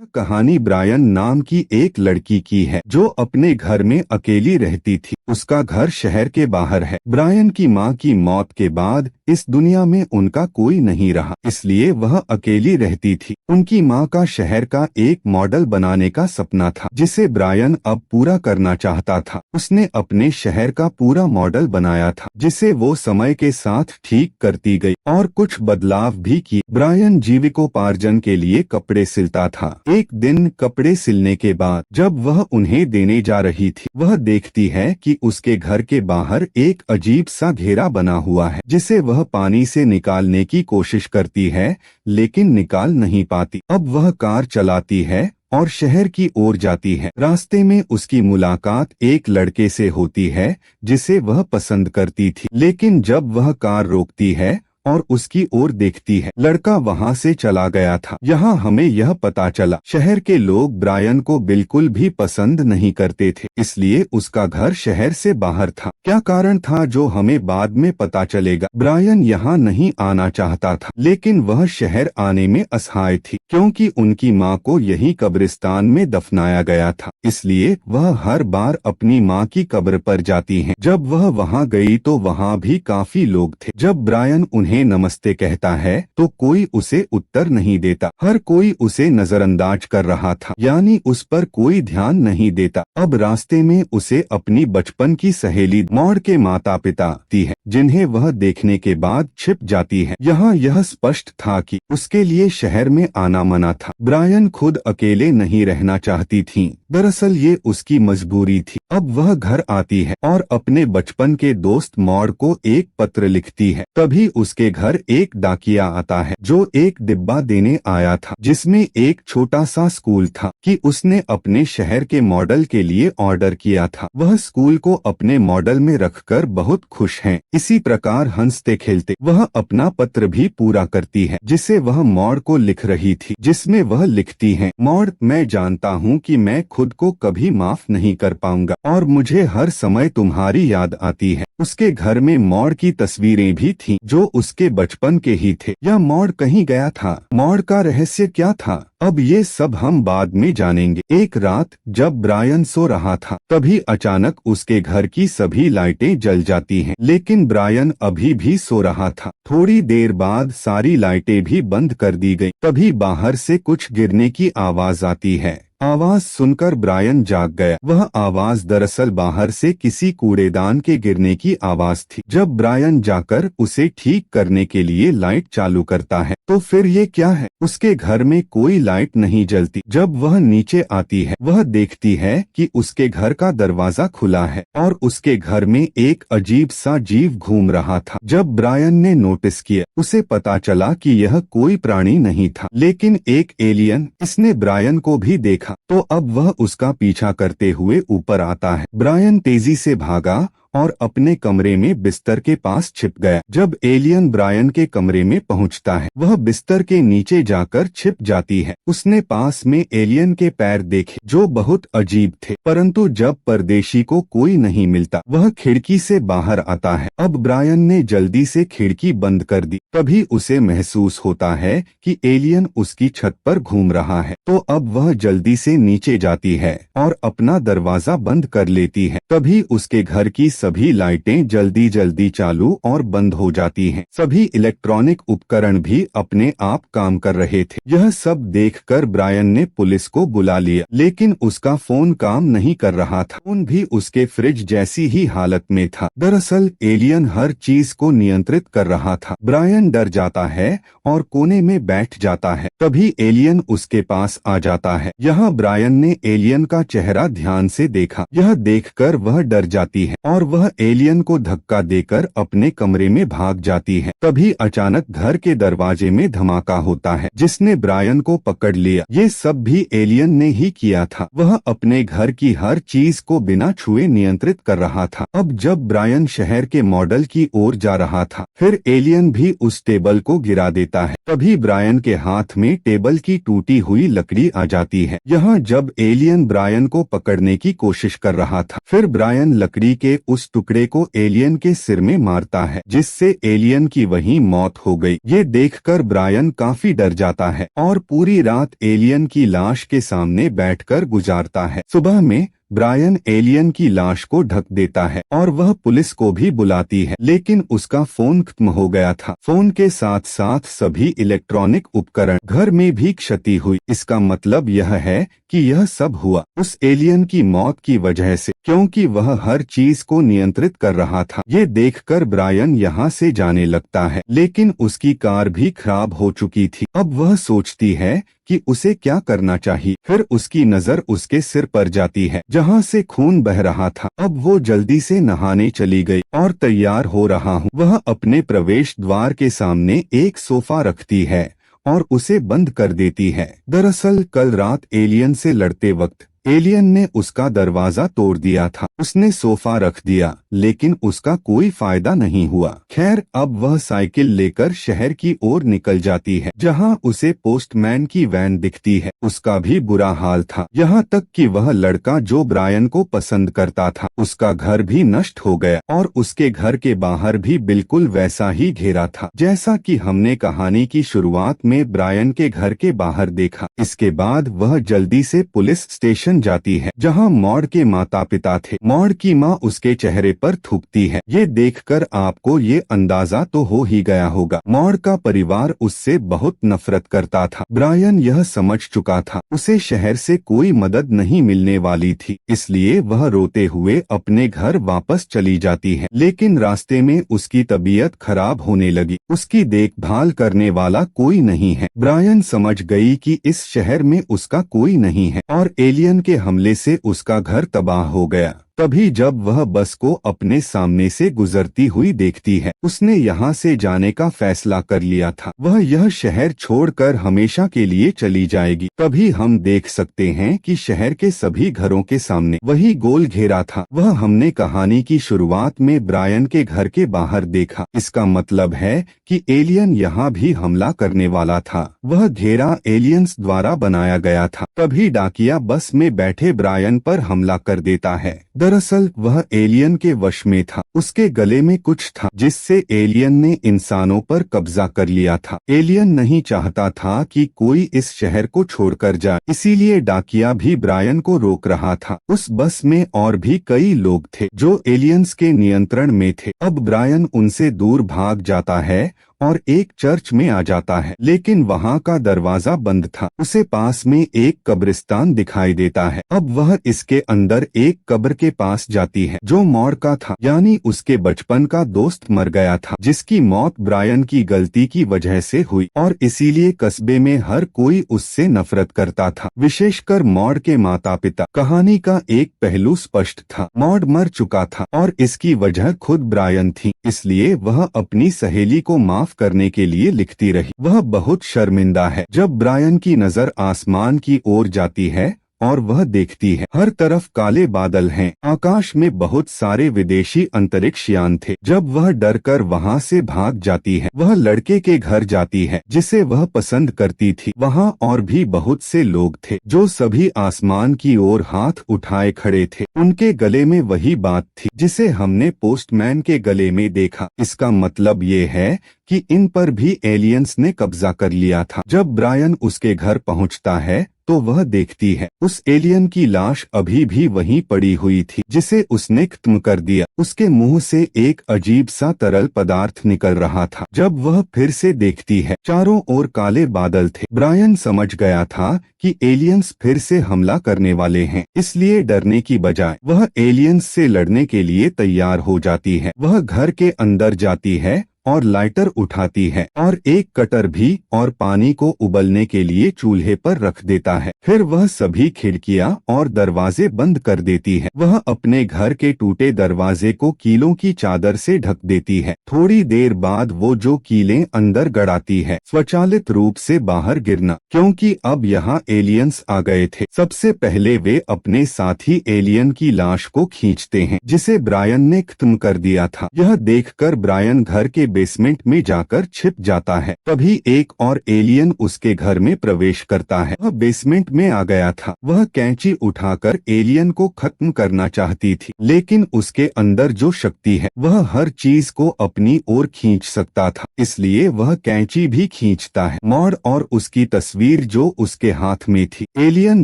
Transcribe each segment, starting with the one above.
कहानी ब्रायन नाम की एक लड़की की है जो अपने घर में अकेली रहती थी। उसका घर शहर के बाहर है। ब्रायन की मां की मौत के बाद इस दुनिया में उनका कोई नहीं रहा, इसलिए वह अकेली रहती थी। उनकी मां का शहर का एक मॉडल बनाने का सपना था जिसे ब्रायन अब पूरा करना चाहता था। उसने अपने शहर का पूरा मॉडल बनाया था जिसे वो समय के साथ ठीक करती गई और कुछ बदलाव भी किए। ब्रायन जीविकोपार्जन के लिए कपड़े सिलता था। एक दिन कपड़े सिलने के बाद जब वह उन्हें देने जा रही थी, वह देखती है कि उसके घर के बाहर एक अजीब सा घेरा बना हुआ है जिसे वह पानी से निकालने की कोशिश करती है लेकिन निकाल नहीं पाती। अब वह कार चलाती है और शहर की ओर जाती है। रास्ते में उसकी मुलाकात एक लड़के से होती है जिसे वह पसंद करती थी, लेकिन जब वह कार रोकती है और उसकी ओर देखती है, लड़का वहां से चला गया था। यहाँ हमें यह पता चला शहर के लोग ब्रायन को बिल्कुल भी पसंद नहीं करते थे, इसलिए उसका घर शहर से बाहर था। क्या कारण था जो हमें बाद में पता चलेगा। ब्रायन यहाँ नहीं आना चाहता था, लेकिन वह शहर आने में असहाय थी क्योंकि उनकी माँ को यही कब्रिस्तान में दफनाया गया था, इसलिए वह हर बार अपनी माँ की कब्र पर जाती है। जब वह वहाँ गई तो वहाँ भी काफी लोग थे। जब ब्रायन उन्हें नमस्ते कहता है तो कोई उसे उत्तर नहीं देता। हर कोई उसे नजरअंदाज कर रहा था, यानी उस पर कोई ध्यान नहीं देता। अब रास्ते में उसे अपनी बचपन की सहेली मॉड के माता पिता आती है जिन्हें वह देखने के बाद छिप जाती है। यहाँ यह स्पष्ट था कि उसके लिए शहर में आना मना था। ब्रायन खुद अकेले नहीं रहना चाहती थी, दरअसल ये उसकी मजबूरी थी। अब वह घर आती है और अपने बचपन के दोस्त मॉड को एक पत्र लिखती है। तभी उसके घर एक डाकिया आता है जो एक डिब्बा देने आया था जिसमें एक छोटा सा स्कूल था कि उसने अपने शहर के मॉडल के लिए ऑर्डर किया था। वह स्कूल को अपने मॉडल में रखकर बहुत खुश हैं। इसी प्रकार हंसते खेलते वह अपना पत्र भी पूरा करती है जिसे वह मॉड को लिख रही थी, जिसमें वह लिखती है, मॉड, मैं जानता हूँ कि मैं खुद को कभी माफ नहीं कर पाऊंगा और मुझे हर समय तुम्हारी याद आती है। उसके घर में मॉड की तस्वीरें भी थीं जो उसके बचपन के ही थे। यह मॉड कहीं गया था? मॉड का रहस्य क्या था? अब ये सब हम बाद में जानेंगे। एक रात जब ब्रायन सो रहा था तभी अचानक उसके घर की सभी लाइटें जल जाती हैं, लेकिन ब्रायन अभी भी सो रहा था। थोड़ी देर बाद सारी लाइटें भी बंद कर दी गई। तभी बाहर से कुछ गिरने की आवाज आती है। आवाज सुनकर ब्रायन जाग गया। वह आवाज दरअसल बाहर से किसी कूड़ेदान के गिरने की आवाज थी। जब ब्रायन जाकर उसे ठीक करने के लिए लाइट चालू करता है तो फिर ये क्या है? उसके घर में कोई लाइट नहीं जलती। जब वह नीचे आती है वह देखती है कि उसके घर का दरवाजा खुला है और उसके घर में एक अजीब सा जीव घूम रहा था। जब ब्रायन ने नोटिस किया उसे पता चला कि यह कोई प्राणी नहीं था लेकिन एक एलियन। इसने ब्रायन को भी देखा तो अब वह उसका पीछा करते हुए ऊपर आता है। ब्रायन तेजी से भागा और अपने कमरे में बिस्तर के पास छिप गया। जब एलियन ब्रायन के कमरे में पहुंचता है वह बिस्तर के नीचे जाकर छिप जाती है। उसने पास में एलियन के पैर देखे जो बहुत अजीब थे, परंतु जब परदेशी को कोई नहीं मिलता वह खिड़की से बाहर आता है। अब ब्रायन ने जल्दी से खिड़की बंद कर दी। तभी उसे महसूस होता है कि एलियन उसकी छत पर घूम रहा है, तो अब वह जल्दी से नीचे जाती है और अपना दरवाजा बंद कर लेती है। तभी उसके घर की सभी लाइटें जल्दी जल्दी चालू और बंद हो जाती हैं। सभी इलेक्ट्रॉनिक उपकरण भी अपने आप काम कर रहे थे। यह सब देखकर ब्रायन ने पुलिस को बुला लिया, लेकिन उसका फोन काम नहीं कर रहा था। फोन भी उसके फ्रिज जैसी ही हालत में था। दरअसल एलियन हर चीज को नियंत्रित कर रहा था। ब्रायन डर जाता है और कोने में बैठ जाता है। तभी एलियन उसके पास आ जाता है। यहाँ ब्रायन ने एलियन का चेहरा ध्यान से देखा। यह देखकर वह डर जाती है और वह एलियन को धक्का देकर अपने कमरे में भाग जाती है। तभी अचानक घर के दरवाजे में धमाका होता है जिसने ब्रायन को पकड़ लिया। ये सब भी एलियन ने ही किया था। वह अपने घर की हर चीज को बिना छुए नियंत्रित कर रहा था। अब जब ब्रायन शहर के मॉडल की ओर जा रहा था फिर एलियन भी उस टेबल को गिरा देता है। तभी ब्रायन के हाथ में टेबल की टूटी हुई लकड़ी आ जाती है। यहाँ जब एलियन ब्रायन को पकड़ने की कोशिश कर रहा था फिर ब्रायन लकड़ी के उस उस टुकड़े को एलियन के सिर में मारता है, जिससे एलियन की वहीं मौत हो गई। ये देखकर ब्रायन काफी डर जाता है और पूरी रात एलियन की लाश के सामने बैठकर गुजारता है। सुबह में ब्रायन एलियन की लाश को ढक देता है और वह पुलिस को भी बुलाती है, लेकिन उसका फोन खत्म हो गया था। फोन के साथ साथ सभी इलेक्ट्रॉनिक उपकरण, घर में भी क्षति हुई। इसका मतलब यह है कि यह सब हुआ उस एलियन की मौत की वजह से, क्योंकि वह हर चीज को नियंत्रित कर रहा था। ये देखकर ब्रायन यहाँ से जाने लगता है, लेकिन उसकी कार भी खराब हो चुकी थी। अब वह सोचती है कि उसे क्या करना चाहिए। फिर उसकी नजर उसके सिर पर जाती है, जहाँ से खून बह रहा था। अब वो जल्दी से नहाने चली गई और तैयार हो रहा हूँ। वह अपने प्रवेश द्वार के सामने एक सोफा रखती है और उसे बंद कर देती है। दरअसल कल रात एलियन से लड़ते वक्त एलियन ने उसका दरवाजा तोड़ दिया था। उसने सोफा रख दिया, लेकिन उसका कोई फायदा नहीं हुआ। खैर, अब वह साइकिल लेकर शहर की ओर निकल जाती है, जहां उसे पोस्टमैन की वैन दिखती है। उसका भी बुरा हाल था, यहाँ तक कि वह लड़का जो ब्रायन को पसंद करता था, उसका घर भी नष्ट हो गया और उसके घर के बाहर भी बिल्कुल वैसा ही घेरा था, जैसा कि हमने कहानी की शुरुआत में ब्रायन के घर के बाहर देखा। इसके बाद वह जल्दी से पुलिस स्टेशन जाती है, जहां मॉड के माता पिता थे। मॉड की माँ उसके चेहरे पर थूकती है। ये देखकर आपको ये अंदाजा तो हो ही गया होगा, मॉड का परिवार उससे बहुत नफरत करता था। ब्रायन यह समझ चुका था, उसे शहर से कोई मदद नहीं मिलने वाली थी, इसलिए वह रोते हुए अपने घर वापस चली जाती है। लेकिन रास्ते में उसकी तबीयत खराब होने लगी। उसकी देखभाल करने वाला कोई नहीं है। ब्रायन समझ गई कि इस शहर में उसका कोई नहीं है और एलियन के हमले से उसका घर तबाह हो गया। तभी जब वह बस को अपने सामने से गुजरती हुई देखती है, उसने यहाँ से जाने का फैसला कर लिया था। वह यह शहर छोड़कर हमेशा के लिए चली जाएगी। तभी हम देख सकते हैं कि शहर के सभी घरों के सामने वही गोल घेरा था। वह हमने कहानी की शुरुआत में ब्रायन के घर के बाहर देखा। इसका मतलब है कि एलियन यहाँ भी हमला करने वाला था। वह घेरा एलियंस द्वारा बनाया गया था। तभी डाकिया बस में बैठे ब्रायन पर हमला कर देता है। दरअसल वह एलियन के वश में था। उसके गले में कुछ था जिससे एलियन ने इंसानों पर कब्जा कर लिया था। एलियन नहीं चाहता था कि कोई इस शहर को छोड़कर जाए, इसीलिए डाकिया भी ब्रायन को रोक रहा था। उस बस में और भी कई लोग थे जो एलियंस के नियंत्रण में थे। अब ब्रायन उनसे दूर भाग जाता है और एक चर्च में आ जाता है, लेकिन वहाँ का दरवाजा बंद था। उसे पास में एक कब्रिस्तान दिखाई देता है। अब वह इसके अंदर एक कब्र के पास जाती है जो मॉड का था, यानी उसके बचपन का दोस्त मर गया था, जिसकी मौत ब्रायन की गलती की वजह से हुई और इसीलिए कस्बे में हर कोई उससे नफरत करता था, विशेषकर मॉड के माता पिता। कहानी का एक पहलू स्पष्ट था, मॉड मर चुका था और इसकी वजह खुद ब्रायन थी, इसलिए वह अपनी सहेली को माफ करने के लिए लिखती रही। वह बहुत शर्मिंदा है। जब ब्रायन की नजर आसमान की ओर जाती है और वह देखती है हर तरफ काले बादल हैं, आकाश में बहुत सारे विदेशी अंतरिक्ष यान थे। जब वह डरकर वहां से भाग जाती है, वह लड़के के घर जाती है जिसे वह पसंद करती थी। वहां और भी बहुत से लोग थे जो सभी आसमान की ओर हाथ उठाए खड़े थे। उनके गले में वही बात थी जिसे हमने पोस्टमैन के गले में देखा। इसका मतलब ये है कि इन पर भी एलियंस ने कब्जा कर लिया था। जब ब्रायन उसके घर पहुंचता है तो वह देखती है उस एलियन की लाश अभी भी वहीं पड़ी हुई थी जिसे उसने खत्म कर दिया। उसके मुंह से एक अजीब सा तरल पदार्थ निकल रहा था। जब वह फिर से देखती है, चारों ओर काले बादल थे। ब्रायन समझ गया था कि एलियंस फिर से हमला करने वाले हैं, इसलिए डरने की बजाय वह एलियंस से लड़ने के लिए तैयार हो जाती है। वह घर के अंदर जाती है और लाइटर उठाती है और एक कटर भी और पानी को उबलने के लिए चूल्हे पर रख देता है। फिर वह सभी खिड़कियां और दरवाजे बंद कर देती है। वह अपने घर के टूटे दरवाजे को कीलों की चादर से ढक देती है। थोड़ी देर बाद वो जो कीलें अंदर गड़ाती है, स्वचालित रूप से बाहर गिरना, क्योंकि अब यहाँ एलियंस आ गए थे। सबसे पहले वे अपने साथी एलियन की लाश को खींचते हैं जिसे ब्रायन ने खत्म कर दिया था। यह देखकर ब्रायन घर के बेसमेंट में जाकर छिप जाता है। तभी एक और एलियन उसके घर में प्रवेश करता है। वह बेसमेंट में आ गया था। वह कैंची उठाकर एलियन को खत्म करना चाहती थी, लेकिन उसके अंदर जो शक्ति है वह हर चीज को अपनी ओर खींच सकता था, इसलिए वह कैंची भी खींचता है। मॉड और उसकी तस्वीर जो उसके हाथ में थी एलियन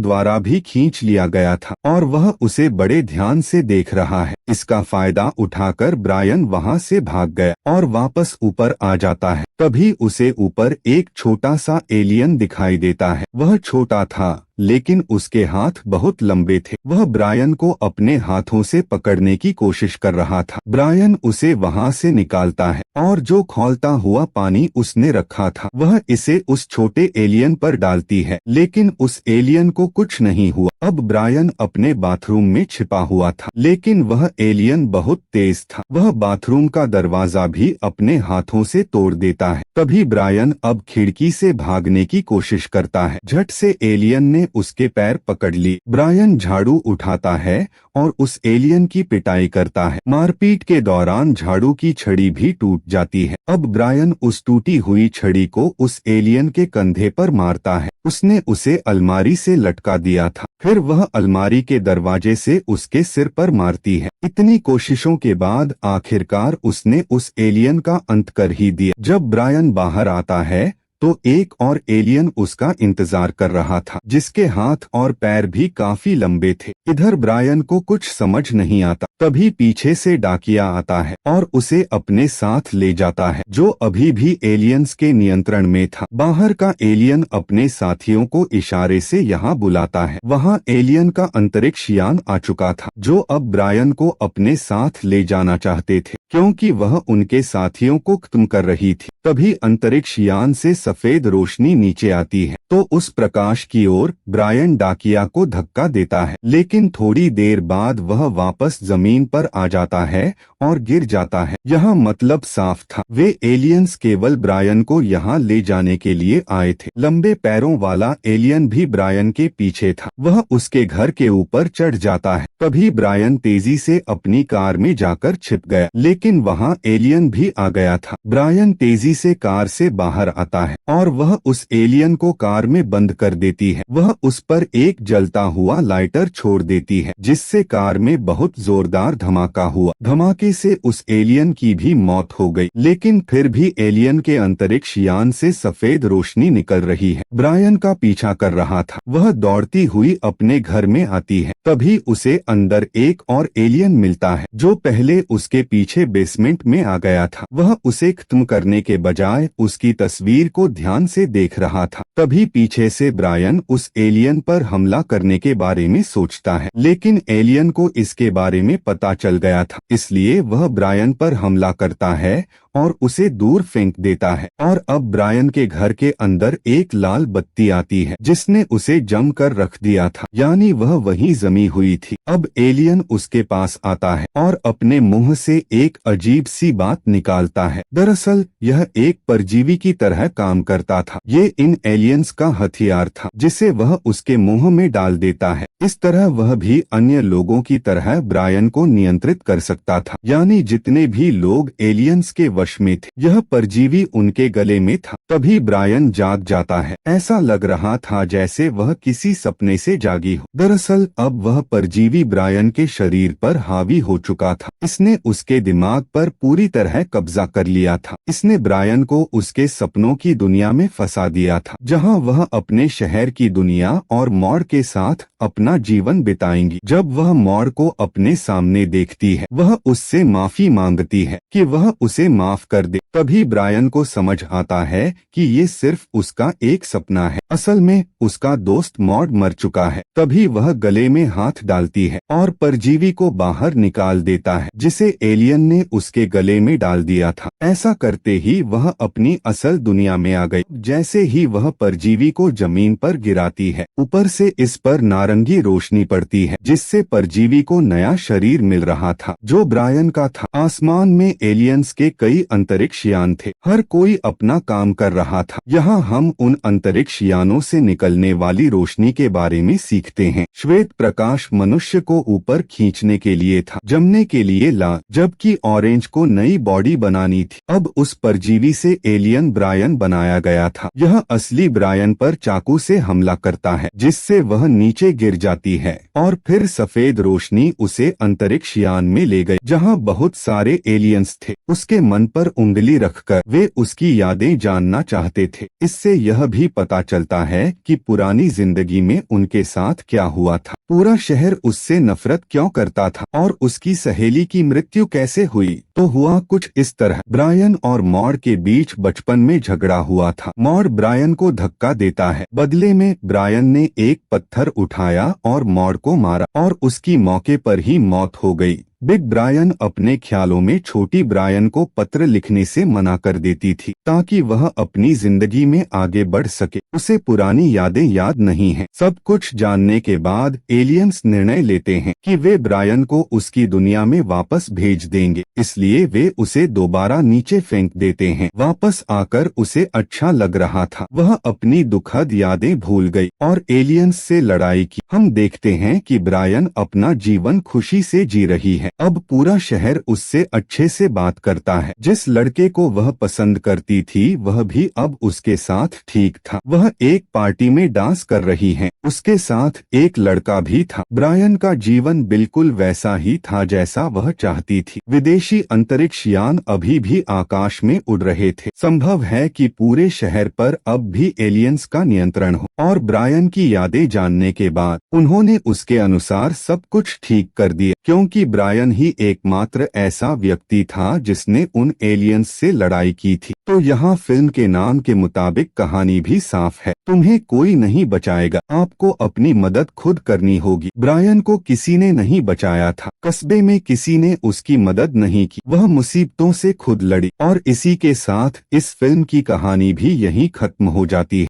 द्वारा भी खींच लिया गया था और वह उसे बड़े ध्यान से देख रहा है। इसका फायदा उठाकर ब्रायन वहां से भाग गया और वापस ऊपर आ जाता है। तभी उसे ऊपर एक छोटा सा एलियन दिखाई देता है। वह छोटा था लेकिन उसके हाथ बहुत लंबे थे। वह ब्रायन को अपने हाथों से पकड़ने की कोशिश कर रहा था। ब्रायन उसे वहां से निकालता है और जो खौलता हुआ पानी उसने रखा था वह इसे उस छोटे एलियन पर डालती है, लेकिन उस एलियन को कुछ नहीं हुआ। अब ब्रायन अपने बाथरूम में छिपा हुआ था, लेकिन वह एलियन बहुत तेज था। वह बाथरूम का दरवाजा भी अपने हाथों से तोड़ देता है। तभी ब्रायन अब खिड़की से भागने की कोशिश करता है। झट से एलियन ने उसके पैर पकड़ ली। ब्रायन झाड़ू उठाता है और उस एलियन की पिटाई करता है। मारपीट के दौरान झाड़ू की छड़ी भी टूट जाती है। अब ब्रायन उस टूटी हुई छड़ी को उस एलियन के कंधे पर मारता है। उसने उसे अलमारी से लटका दिया था, फिर वह अलमारी के दरवाजे से उसके सिर पर मारती है। इतनी कोशिशों के बाद आखिरकार उसने उस एलियन का अंत कर ही दिया। जब ब्रायन बाहर आता है तो एक और एलियन उसका इंतजार कर रहा था, जिसके हाथ और पैर भी काफी लंबे थे। इधर ब्रायन को कुछ समझ नहीं आता। तभी पीछे से डाकिया आता है और उसे अपने साथ ले जाता है, जो अभी भी एलियंस के नियंत्रण में था। बाहर का एलियन अपने साथियों को इशारे से यहाँ बुलाता है। वहाँ एलियन का अंतरिक्ष यान आ चुका था, जो अब ब्रायन को अपने साथ ले जाना चाहते थे, क्योंकि वह उनके साथियों को खत्म कर रही थी। तभी अंतरिक्ष यान से सफेद रोशनी नीचे आती है, तो उस प्रकाश की ओर ब्रायन डाकिया को धक्का देता है, लेकिन थोड़ी देर बाद वह वापस जमीन पर आ जाता है और गिर जाता है। यह मतलब साफ था, वे एलियंस केवल ब्रायन को यहाँ ले जाने के लिए आए थे। लंबे पैरों वाला एलियन भी ब्रायन के पीछे था। वह उसके घर के ऊपर चढ़ जाता है। तभी ब्रायन तेजी से अपनी कार में जाकर छिप गया, लेकिन वहाँ एलियन भी आ गया था। ब्रायन तेजी से कार से बाहर आता है और वह उस एलियन को कार में बंद कर देती है। वह उस पर एक जलता हुआ लाइटर छोड़ देती है, जिससे कार में बहुत जोरदार धमाका हुआ। धमाके से उस एलियन की भी मौत हो गई, लेकिन फिर भी एलियन के अंतरिक्ष यान से सफेद रोशनी निकल रही है। ब्रायन का पीछा कर रहा था। वह दौड़ती हुई अपने घर में आती है। तभी उसे अंदर एक और एलियन मिलता है, जो पहले उसके पीछे बेसमेंट में आ गया था। वह उसे खत्म करने के बजाय उसकी तस्वीर को ध्यान से देख रहा था। तभी पीछे से ब्रायन उस एलियन पर हमला करने के बारे में सोचता है, लेकिन एलियन को इसके बारे में पता चल गया था, इसलिए वह ब्रायन पर हमला करता है और उसे दूर फेंक देता है। और अब ब्रायन के घर के अंदर एक लाल बत्ती आती है, जिसने उसे जम कर रख दिया था, यानी वह वहीं जमी हुई थी। अब एलियन उसके पास आता है और अपने मुंह से एक अजीब सी बात निकालता है। दरअसल यह एक परजीवी की तरह काम करता था। ये इन एलियंस का हथियार था, जिसे वह उसके मुंह में डाल देता है। इस तरह वह भी अन्य लोगों की तरह ब्रायन को नियंत्रित कर सकता था, यानी जितने भी लोग एलियंस के वश में थे, यह परजीवी उनके गले में था। तभी ब्रायन जाग जाता है। ऐसा लग रहा था जैसे वह किसी सपने से जागी हो। दरअसल अब वह परजीवी ब्रायन के शरीर पर हावी हो चुका था। इसने उसके दिमाग पर पूरी तरह कब्जा कर लिया था। इसने ब्रायन को उसके सपनों की दुनिया में फंसा दिया था, जहां वह अपने शहर की दुनिया और मॉड के साथ अपना जीवन बिताएंगी। जब वह मॉड को अपने सामने देखती है, वह उससे माफी मांगती है कि वह उसे माफ कर दे। तभी ब्रायन को समझ आता है कि ये सिर्फ उसका एक सपना है। असल में उसका दोस्त मॉड मर चुका है। तभी वह गले में हाथ डालती है और परजीवी को बाहर निकाल देता है, जिसे एलियन ने उसके गले में डाल दिया था। ऐसा करते ही वह अपनी असल दुनिया में आ गई। जैसे ही वह परजीवी को जमीन पर गिराती है, ऊपर से इस पर नारंगी रोशनी पड़ती है, जिससे परजीवी को नया शरीर मिल रहा था, जो ब्रायन का था। आसमान में एलियंस के कई कई अंतरिक्ष यान थे। हर कोई अपना काम कर रहा था। यहाँ हम उन अंतरिक्ष यानों से निकलने वाली रोशनी के बारे में सीखते हैं। श्वेत प्रकाश मनुष्य को ऊपर खींचने के लिए था, जमने के लिए लाल, जबकि ऑरेंज को नई बॉडी बनानी थी। अब उस परजीवी से एलियन ब्रायन बनाया गया था। यह असली ब्रायन पर चाकू से हमला करता है, जिससे वह नीचे गिर जाती है और फिर सफेद रोशनी उसे अंतरिक्ष यान में ले गई, जहाँ बहुत सारे एलियंस थे। उसके मन पर उंगली रखकर वे उसकी यादें जानना चाहते थे। इससे यह भी पता चलता है कि पुरानी जिंदगी में उनके साथ क्या हुआ था, पूरा शहर उससे नफरत क्यों करता था और उसकी सहेली की मृत्यु कैसे हुई। तो हुआ कुछ इस तरह। ब्रायन और मॉड के बीच बचपन में झगड़ा हुआ था। मॉड ब्रायन को धक्का देता है। बदले में ब्रायन ने एक पत्थर उठाया और मॉड को मारा और उसकी मौके पर ही मौत हो गई। बिग ब्रायन अपने ख्यालों में छोटी ब्रायन को पत्र लिखने से मना कर देती थी, ताकि वह अपनी जिंदगी में आगे बढ़ सके। उसे पुरानी यादें याद नहीं हैं। सब कुछ जानने के बाद एलियंस निर्णय लेते हैं कि वे ब्रायन को उसकी दुनिया में वापस भेज देंगे, इसलिए वे उसे दोबारा नीचे फेंक देते हैं। वापस आकर उसे अच्छा लग रहा था। वह अपनी दुखद यादें भूल गई और एलियंस से लड़ाई की। हम देखते हैं कि ब्रायन अपना जीवन खुशी से जी रही है। अब पूरा शहर उससे अच्छे से बात करता है। जिस लड़के को वह पसंद करती थी वह भी अब उसके साथ ठीक था। वह एक पार्टी में डांस कर रही है। उसके साथ एक लड़का भी था। ब्रायन का जीवन बिल्कुल वैसा ही था जैसा वह चाहती थी। विदेशी अंतरिक्ष यान अभी भी आकाश में उड़ रहे थे। संभव है कि पूरे शहर पर अब भी एलियंस का नियंत्रण हो और ब्रायन की यादें जानने के बाद उन्होंने उसके अनुसार सब कुछ ठीक कर दिया, क्योंकि ब्रायन ही एकमात्र ऐसा व्यक्ति था जिसने उन एलियंस से लड़ाई की थी। तो यहाँ फिल्म के नाम के मुताबिक कहानी भी साफ है। तुम्हें कोई नहीं बचाएगा, आपको अपनी मदद खुद करनी होगी। ब्रायन को किसी ने नहीं बचाया था। कस्बे में किसी ने उसकी मदद नहीं की। वह मुसीबतों से खुद लड़ी और इसी के साथ इस फिल्म की कहानी भी यहीं खत्म हो जाती है।